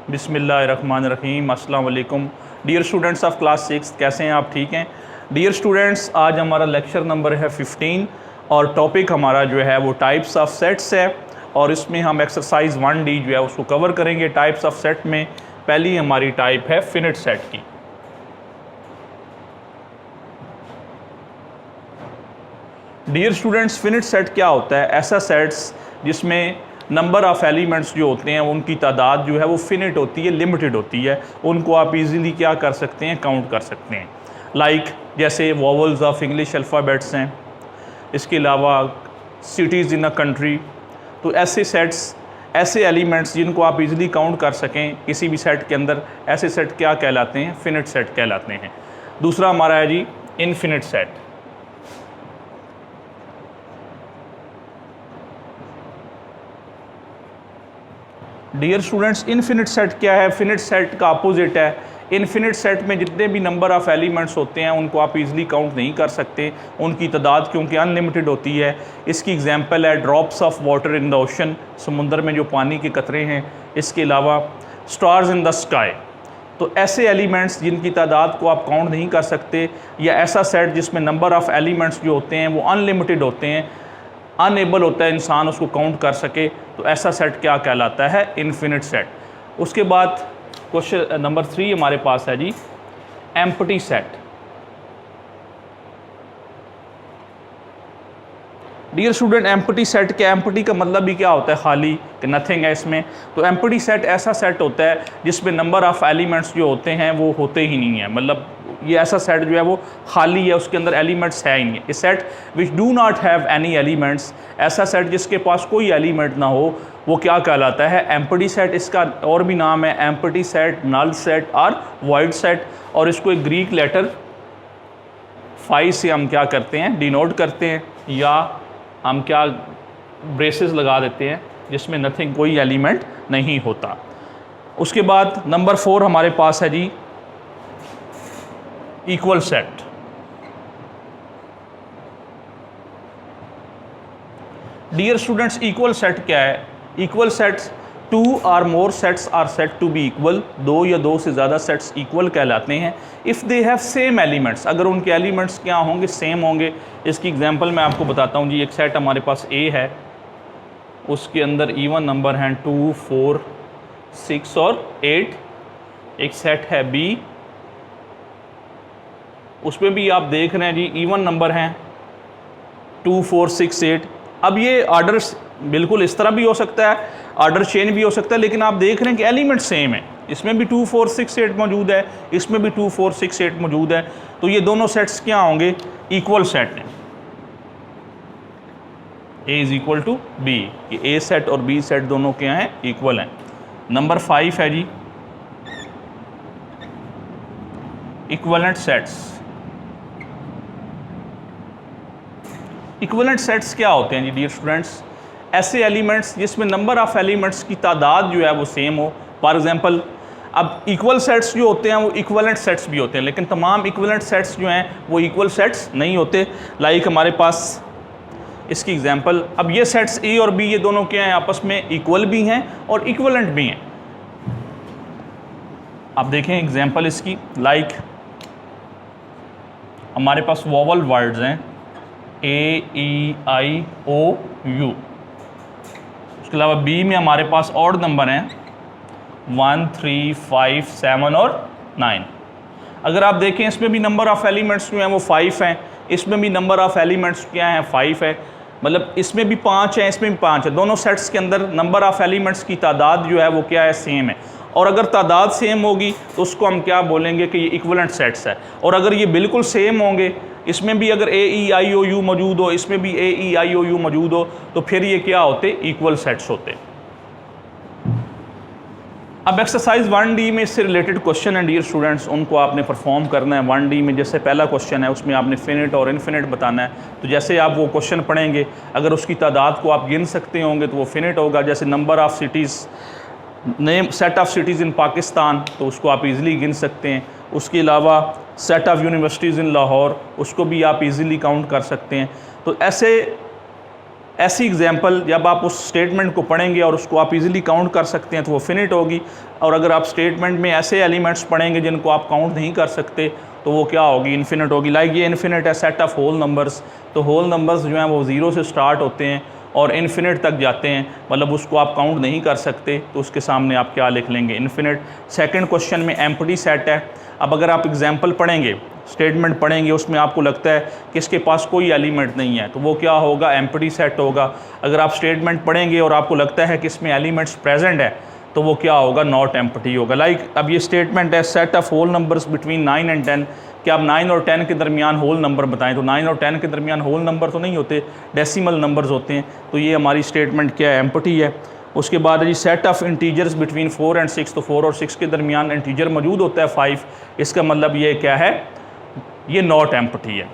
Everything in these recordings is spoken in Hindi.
बिस्मिल्लाहिर्रहमानिर्रहीम। अस्सलाम वालेकुम डियर स्टूडेंट्स ऑफ क्लास 6, कैसे हैं आप? ठीक हैं डियर स्टूडेंट्स। आज हमारा लेक्चर नंबर है 15 और टॉपिक हमारा जो है वो टाइप्स ऑफ सेट्स है और इसमें हम एक्सरसाइज 1D जो है उसको कवर करेंगे। टाइप्स ऑफ सेट में पहली हमारी टाइप है फिनिट सेट की। डियर स्टूडेंट्स, फिनिट सेट क्या होता है? ऐसा सेट्स जिसमें नंबर ऑफ़ एलिमेंट्स जो होते हैं उनकी तादाद जो है वो फिनिट होती है, लिमिटेड होती है। उनको आप इजीली क्या कर सकते हैं, काउंट कर सकते हैं। लाइक जैसे वॉवल्स ऑफ इंग्लिश अल्फ़ाबेट्स हैं, इसके अलावा सिटीज़ इन अ कंट्री। तो ऐसे सेट्स, ऐसे एलिमेंट्स जिनको आप इजीली काउंट कर सकें किसी भी सेट के अंदर, ऐसे सेट क्या कहलाते हैं? फिनिट सेट कहलाते हैं। दूसरा हमारा है जी infinite set. Dear students, infinite set क्या है? फिनिट सेट का अपोजिट है। इनफिनिट सेट में जितने भी नंबर ऑफ़ एलिमेंट्स होते हैं उनको आप इजीली काउंट नहीं कर सकते, उनकी तादाद क्योंकि अनलिमिटेड होती है। इसकी एग्जांपल है drops of water in the ocean, समुंदर में जो पानी के कतरे हैं। इसके अलावा स्टार्स इन द स्काई। तो ऐसे एलिमेंट्स जिनकी तादाद को आप काउंट नहीं कर सकते, या ऐसा सेट जिसमें नंबर ऑफ़ एलिमेंट्स जो होते हैं वो अनलिमिटेड होते हैं, अनएबल होता है इंसान उसको काउंट कर सके, तो ऐसा सेट क्या कहलाता है? Infinite set. उसके बाद क्वेश्चन नंबर 3 हमारे पास है जी empty set. Dear student, empty set क्या? एम्प्टी का मतलब भी क्या होता है? खाली, कि नथिंग है इसमें। तो एम्प्टी सेट ऐसा सेट होता है जिसमें नंबर ऑफ़ एलिमेंट्स जो होते हैं वो होते ही नहीं है। मतलब ये ऐसा सेट जो है वो खाली है, उसके अंदर एलिमेंट्स है ही नहीं। A set which do not have any elements, ऐसा सेट जिसके पास कोई एलिमेंट ना हो, वो क्या कहलाता है? Empty set. इसका और भी नाम है एम्प्टी सेट, नल सेट और वॉइड सेट। और इसको एक ग्रीक लेटर फाई से हम क्या करते हैं? डिनोट करते हैं, या हम क्या ब्रेसेस लगा देते हैं जिसमें नथिंग, कोई एलिमेंट नहीं होता। उसके बाद नंबर 4 हमारे पास है जी equal set. Dear students, equal set क्या है? इक्वल सेट्स, 2 और more sets are set to be equal. 2 या 2 से ज़्यादा सेट्स इक्वल कहलाते हैं if they have same elements. अगर उनके एलिमेंट्स क्या होंगे? सेम होंगे। इसकी एग्जांपल मैं आपको बताता हूँ जी। एक सेट हमारे पास ए है, उसके अंदर इवन नंबर हैं 2, 4, 6 और 8। एक सेट है बी, उसमें भी आप देख रहे हैं जी इवन नंबर हैं 2, 4, 6, 8। अब ये आर्डर बिल्कुल इस तरह भी हो सकता है, आर्डर चेंज भी हो सकता है, लेकिन आप देख रहे हैं कि एलिमेंट सेम है। इसमें भी 2, 4, 6, 8 मौजूद है, इसमें भी 2, 4, 6, 8 मौजूद है। तो ये दोनों सेट्स क्या होंगे? इक्वल सेट हैं। ए इज इक्वल टू बी, कि ए सेट और बी सेट दोनों क्या हैं? इक्वल हैं। नंबर 5 है जी इक्विवेलेंट सेट्स। इक्विवेलेंट सेट्स क्या होते हैं जी? डियर स्टूडेंट्स, ऐसे एलिमेंट्स जिसमें नंबर ऑफ़ एलिमेंट्स की तादाद जो है वो सेम हो। फॉर एग्जांपल, अब इक्वल सेट्स जो होते हैं वो इक्विवेलेंट सेट्स भी होते हैं, लेकिन तमाम इक्विवेलेंट सेट्स जो हैं वो इक्वल सेट्स नहीं होते। लाइक हमारे पास इसकी एग्जांपल, अब ये सेट्स ए और बी, ये दोनों क्या हैं? आपस में इक्वल भी हैं और इक्विवेलेंट भी हैं। आप देखें एग्जांपल इसकी, लाइक हमारे पास वोवल वर्ड्स हैं ए, ई, आई, ओ, यू। उसके अलावा बी में हमारे पास ऑड नंबर हैं 1, 3, 5, 7 और 9। अगर आप देखें इसमें भी नंबर ऑफ़ एलिमेंट्स जो हैं वो 5 हैं, इसमें भी नंबर ऑफ़ एलिमेंट्स क्या हैं? 5 है। मतलब इसमें भी 5 है, इसमें भी 5 है। दोनों सेट्स के अंदर नंबर ऑफ़ एलिमेंट्स की तादाद जो है वो क्या है? सेम है। और अगर तादाद सेम होगी तो उसको हम क्या बोलेंगे? कि ये इक्विवेलेंट सेट्स है। और अगर ये बिल्कुल सेम होंगे, इसमें भी अगर ए, ई, आई, ओ, यू मौजूद हो, इसमें भी ए, ई, आई, ओ, यू मौजूद हो, तो फिर ये क्या होते? इक्वल सेट्स होते। अब एक्सरसाइज 1D में इससे रिलेटेड क्वेश्चन है डियर स्टूडेंट्स, उनको आपने परफॉर्म करना है 1D में। जैसे पहला क्वेश्चन है उसमें आपने फिनिट और इनफिनिट बताना है। तो जैसे आप वो क्वेश्चन पढ़ेंगे, अगर उसकी तादाद को आप गिन सकते होंगे तो वो फिनिट होगा। जैसे number of cities, name set of cities in Pakistan, तो उसको आप इजीली गिन सकते हैं। उसके अलावा सेट ऑफ़ यूनिवर्सिटीज़ इन लाहौर, उसको भी आप इजीली काउंट कर सकते हैं। तो ऐसे ऐसी एग्जांपल जब आप उस स्टेटमेंट को पढ़ेंगे और उसको आप इजीली काउंट कर सकते हैं तो वो फिनिट होगी, और अगर आप स्टेटमेंट में ऐसे एलिमेंट्स पढ़ेंगे जिनको आप काउंट नहीं कर सकते तो वो क्या होगी, इन्फिनिट होगी। लाइक ये इन्फिनिट है सेट ऑफ होल नंबर्स, तो होल नंबर्स जो हैं वो 0 से स्टार्ट होते हैं और इन्फिनिट तक जाते हैं, मतलब उसको आप काउंट नहीं कर सकते, तो उसके सामने आप क्या लिख लेंगे, इन्फिनिट। सेकंड क्वेश्चन में एम्प्टी सेट है। अब अगर आप एग्जांपल पढ़ेंगे, स्टेटमेंट पढ़ेंगे, उसमें आपको लगता है कि इसके पास कोई एलिमेंट नहीं है, तो वो क्या होगा, एम्प्टी सेट होगा। अगर आप स्टेटमेंट पढ़ेंगे और आपको लगता है कि इसमें एलिमेंट्स प्रेजेंट है, तो वो क्या होगा, नॉट एम्प्टी होगा। लाइक अब ये स्टेटमेंट है set of whole numbers between 9 and 10, कि आप 9 और 10 के दरमियान होल नंबर बताएं, तो 9 और 10 के दरमियान होल नंबर तो नहीं होते, डेसिमल नंबर्स होते हैं, तो ये हमारी स्टेटमेंट क्या है, एम्प्टी है। उसके बाद जी set of integers between 4 and 6, तो 4 और 6 के दरमियान इंटीजर मौजूद होता है 5, इसका मतलब ये क्या है, ये नॉट एम्प्टी है।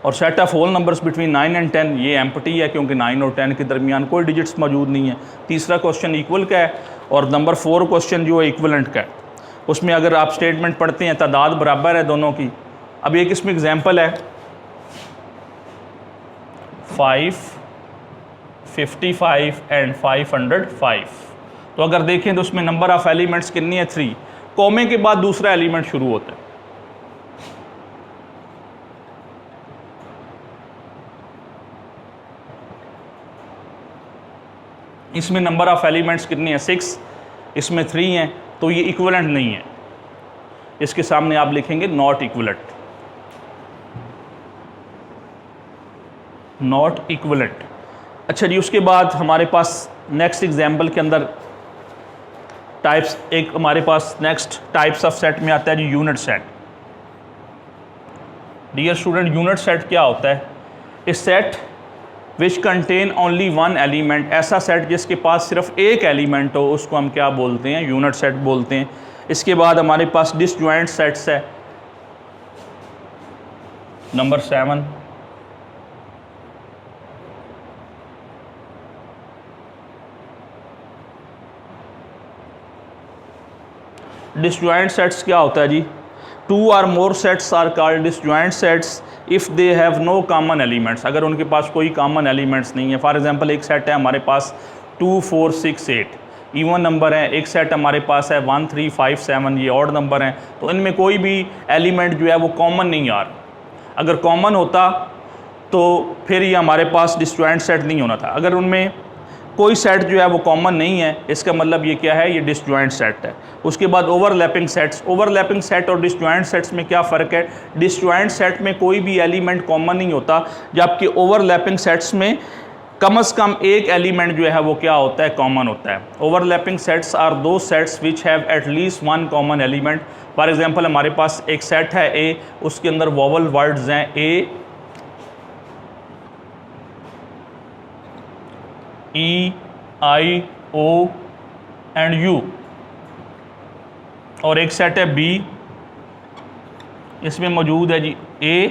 और set of whole numbers between 9 and 10, ये एम्प्टी है क्योंकि 9 और 10 के दरमियान कोई डिजिट्स मौजूद नहीं है। तीसरा क्वेश्चन इक्वल का है, और नंबर 4 क्वेश्चन जो है इक्वलेंट का है। उसमें अगर आप स्टेटमेंट पढ़ते हैं तादाद बराबर है दोनों की। अब एक इसमें एग्जांपल है 5, 55 एंड 505, तो अगर देखें तो उसमें नंबर ऑफ एलिमेंट्स कितनी है, 3, कॉमे के बाद दूसरा एलिमेंट शुरू होता है। इसमें नंबर ऑफ एलिमेंट्स कितनी है, 6, इसमें 3 हैं, तो ये इक्विवेलेंट नहीं है, इसके सामने आप लिखेंगे नॉट इक्विवेलेंट, नॉट इक्विवेलेंट। अच्छा जी, उसके बाद हमारे पास नेक्स्ट एग्जांपल के अंदर टाइप्स, एक हमारे पास नेक्स्ट टाइप्स ऑफ सेट में आता है जी unit set. Dear student, unit set क्या होता है, इस set which contain only one element, ऐसा सेट जिसके पास सिर्फ एक एलिमेंट हो, उसको हम क्या बोलते हैं, यूनिट सेट बोलते हैं। इसके बाद हमारे पास डिसजॉइंट सेट्स है, नंबर 7। डिसजॉइंट सेट्स क्या होता है जी, 2 or more sets are called disjoint sets if they have no common elements, अगर उनके पास कोई कॉमन एलिमेंट्स नहीं है। फॉर एग्जांपल एक सेट है हमारे पास 2, 4, 6, 8 इवन नंबर है, एक सेट हमारे पास है 1, 3, 5, 7 ये ऑड नंबर हैं, तो इनमें कोई भी एलिमेंट जो है वो कॉमन नहीं आ रहा। अगर कॉमन होता तो फिर ये हमारे पास डिसजॉइंट सेट नहीं होना था। अगर उनमें कोई सेट जो है वो कॉमन नहीं है, इसका मतलब ये क्या है, ये डिसजॉइंट सेट है। उसके बाद ओवरलैपिंग सेट्स, ओवरलैपिंग सेट और डिसजॉइंट सेट्स में क्या फ़र्क है, डिसजॉइंट सेट में कोई भी एलिमेंट कॉमन नहीं होता, जबकि ओवरलैपिंग सेट्स में कम से कम एक एलिमेंट जो है वो क्या होता है, कॉमन होता है। ओवरलैपिंग सेट्स आर दो sets which have at least one common element. For example हमारे पास एक सेट है ए, उसके अंदर वोवल वर्ड्स हैं ए, ई, आई, ओ एंड यू, और एक सेट है बी, इसमें मौजूद है जी ए,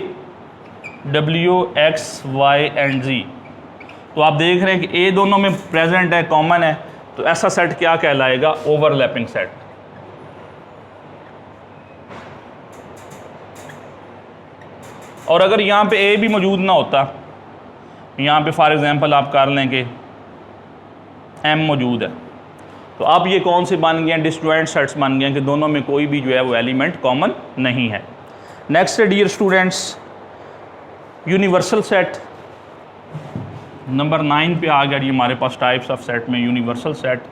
डब्ल्यू, एक्स, वाई एंड जी। तो आप देख रहे हैं कि ए दोनों में प्रेजेंट है, कॉमन है, तो ऐसा सेट क्या कहलाएगा, ओवरलैपिंग सेट। और अगर यहाँ पे ए भी मौजूद ना होता, यहाँ पे फॉर एग्जांपल आप कर लें कि एम मौजूद है, तो अब ये कौन से बन गए, डिसजॉइंट सेट्स बन गए कि दोनों में कोई भी जो है वो एलिमेंट कॉमन नहीं है। नेक्स्ट है dear students universal set. Number 9 पे आ गया जी हमारे पास टाइप्स ऑफ सेट में यूनिवर्सल सेट।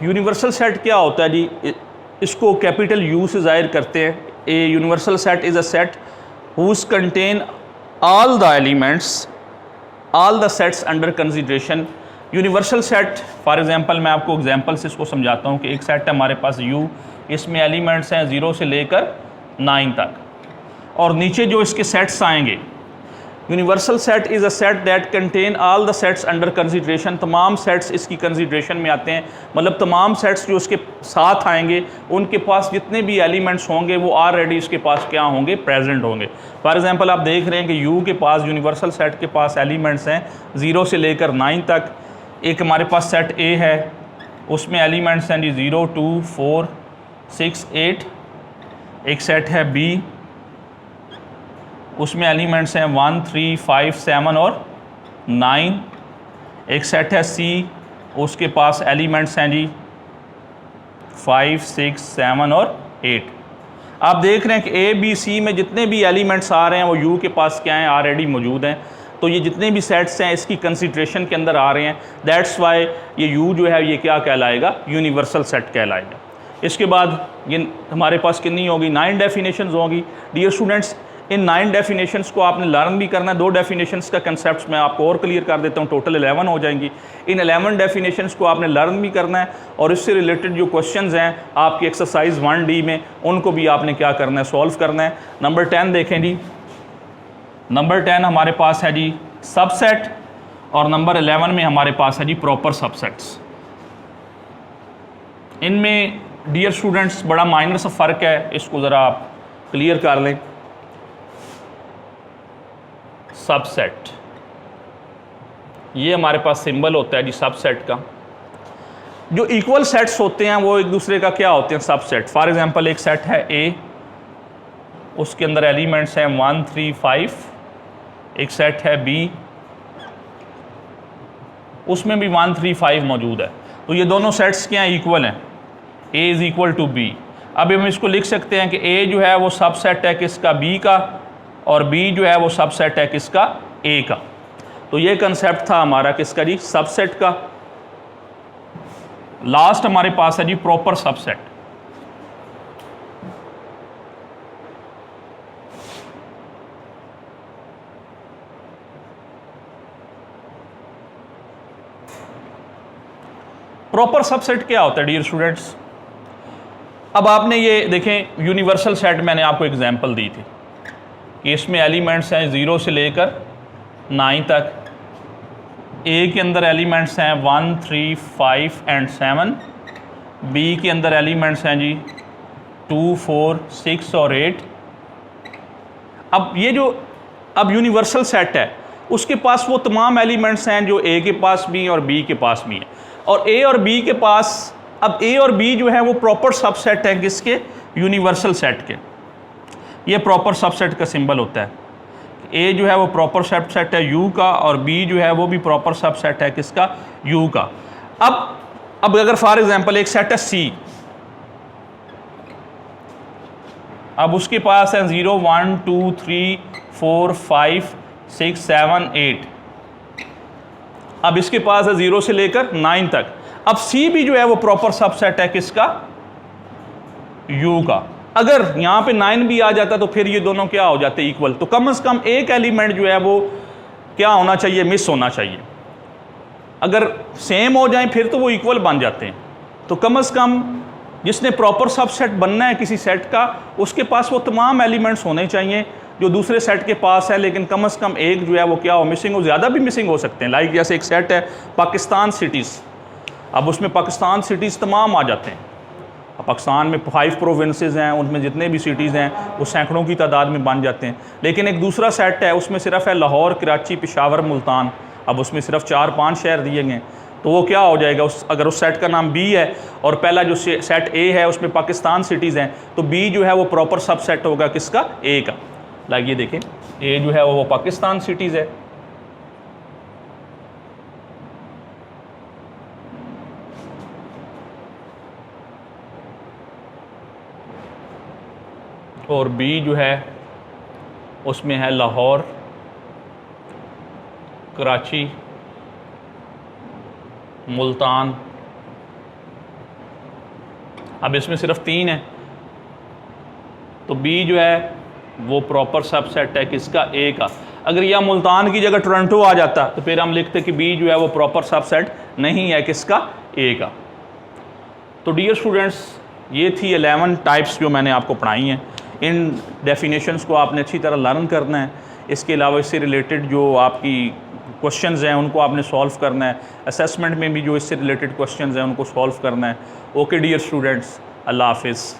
यूनिवर्सल सेट क्या होता है जी, इसको कैपिटल यू से ज़ाहिर करते हैं। A universal set is a set whose contain all the elements, all the sets under consideration. Universal set for example मैं आपको एग्जांपल से इसको समझाता हूँ कि एक सेट है हमारे पास यू, इसमें एलिमेंट्स हैं 0 से लेकर 9 तक, और नीचे जो इसके सेट्स आएंगे, universal set is a set that contain all the sets under consideration. तमाम सेट्स इसकी कंसिडरेशन में आते हैं, मतलब तमाम सेट्स जो इसके साथ आएंगे उनके पास जितने भी एलिमेंट्स होंगे वो ऑलरेडी इसके पास क्या होंगे, प्रेजेंट होंगे। फॉर एग्जांपल आप देख रहे हैं कि यू के पास, यूनिवर्सल सेट के पास एलिमेंट्स हैं 0 से लेकर 9 तक। एक हमारे पास सेट ए है, उसमें एलिमेंट्स हैं जी 0, 2, 4, 6 8, एक सेट है बी, उसमें एलिमेंट्स हैं 1 3 5 7 और 9, एक सेट है सी, उसके पास एलिमेंट्स हैं जी 5 6 7 और 8। आप देख रहे हैं कि ए बी सी में जितने भी एलिमेंट्स आ रहे हैं वो यू के पास क्या हैं, ऑलरेडी मौजूद हैं। तो ये जितने भी सेट्स हैं इसकी कंसिडरेशन के अंदर आ रहे हैं, दैट्स वाई ये यू जो है ये क्या कहलाएगा, यूनिवर्सल सेट कहलाएगा। इसके बाद ये हमारे पास कितनी होगी, 9 डेफिनेशंस होगी। डियर स्टूडेंट्स, इन 9 डेफिनेशंस को आपने लर्न भी करना है। 2 डेफिनेशंस का कंसेप्ट मैं आपको और क्लियर कर देता हूँ, टोटल 11 हो जाएंगी। इन 11 डेफिनेशंस को आपने लर्न भी करना है और इससे रिलेटेड जो क्वेश्चंस हैं आपकी एक्सरसाइज 1D में, उनको भी आपने क्या करना है, सॉल्व करना है। नंबर 10 देखें जी, नंबर 10 हमारे पास है जी सबसेट और नंबर 11 में हमारे पास है जी प्रॉपर सबसेट्स। इनमें डियर स्टूडेंट्स बड़ा माइनर सा फ़र्क है, इसको ज़रा आप क्लियर कर लें। सबसेट, ये हमारे पास सिंबल होता है जी सबसेट का। जो इक्वल सेट्स होते हैं वो एक दूसरे का क्या होते हैं, सबसेट। फॉर एग्जांपल एक सेट है ए, उसके अंदर एलिमेंट्स हैं 1 3 5, एक सेट है बी, उसमें भी 1 3 5 मौजूद है। तो ये दोनों सेट्स क्या हैं, इक्वल हैं, A is equal to B. अब हम इसको लिख सकते हैं कि ए जो है वो सबसेट है किसका, बी का, और बी जो है वो सबसेट है किसका, ए का। तो ये कंसेप्ट था हमारा किसका जी, सबसेट का। लास्ट हमारे पास है जी प्रॉपर सबसेट। प्रॉपर सबसेट क्या होता है डियर स्टूडेंट्स, अब आपने ये देखें, यूनिवर्सल सेट मैंने आपको एग्जांपल दी थी कि इसमें एलिमेंट्स हैं 0 से लेकर 9 तक। ए के अंदर एलिमेंट्स हैं 1 3 5 एंड 7, बी के अंदर एलिमेंट्स हैं जी 2 4 6 और 8। अब ये जो अब यूनिवर्सल सेट है उसके पास वो तमाम एलिमेंट्स हैं जो ए के पास भी हैं और बी के पास भी हैं, और ए और बी के पास, अब ए और बी जो है वो प्रॉपर सबसेट है किसके, यूनिवर्सल सेट के। ये प्रॉपर सबसेट का सिंबल होता है। ए जो है वो प्रॉपर सबसेट है यू का, और बी जो है वो भी प्रॉपर सबसेट है किसका, यू का। अब अगर फॉर एग्जांपल एक सेट है सी, अब उसके पास है 0 1 2 3 4 5 6 7 8, अब इसके पास है 0 से लेकर 9 तक। अब सी भी जो है वो प्रॉपर सबसेट है किसका, यू का। अगर यहाँ पे 9 भी आ जाता तो फिर ये दोनों क्या हो जाते, इक्वल। तो कम से कम एक एलिमेंट जो है वो क्या होना चाहिए, मिस होना चाहिए। अगर सेम हो जाए फिर तो वो इक्वल बन जाते हैं। तो कम से कम जिसने प्रॉपर सबसेट बनना है किसी सेट का, उसके पास वो तमाम एलिमेंट्स होने चाहिए जो दूसरे सेट के पास है, लेकिन कम से कम एक जो है वो क्या हो, मिसिंग हो। ज़्यादा भी मिसिंग हो सकते हैं। लाइक जैसे एक सेट है पाकिस्तान सिटीज़, अब उसमें पाकिस्तान सिटीज़ तमाम आ जाते हैं। अब पाकिस्तान में 5 प्रोविंसेस हैं, उनमें जितने भी सिटीज़ हैं वो सैकड़ों की तादाद में बन जाते हैं। लेकिन एक दूसरा सेट है उसमें सिर्फ है लाहौर, कराची, पेशावर, मुल्तान, अब उसमें सिर्फ 4-5 शहर दिए गए। तो वो क्या हो जाएगा, अगर उस सेट का नाम बी है और पहला जो सेट ए है उसमें पाकिस्तान सिटीज़ हैं, तो बी जो है वो प्रॉपर सबसेट होगा किसका, ए का। लाइक ये देखें, ए जो है वो पाकिस्तान सिटीज़ है, और बी जो है उसमें है लाहौर, कराची, मुल्तान। अब इसमें सिर्फ 3 है, तो बी जो है वो प्रॉपर सबसेट है किसका, ए का। अगर यह मुल्तान की जगह टोरंटो आ जाता तो फिर हम लिखते कि बी जो है वो प्रॉपर सबसेट नहीं है किसका, ए का। तो डियर स्टूडेंट्स, ये थी 11 टाइप्स जो मैंने आपको पढ़ाई हैं। इन डेफिनेशंस को आपने अच्छी तरह लर्न करना है। इसके अलावा इससे रिलेटेड जो आपकी क्वेश्चंस हैं उनको आपने सॉल्व करना है। असेसमेंट में भी जो इससे रिलेटेड क्वेश्चंस हैं उनको सॉल्व करना है। ओके डियर स्टूडेंट्स, अल्लाह हाफिज़।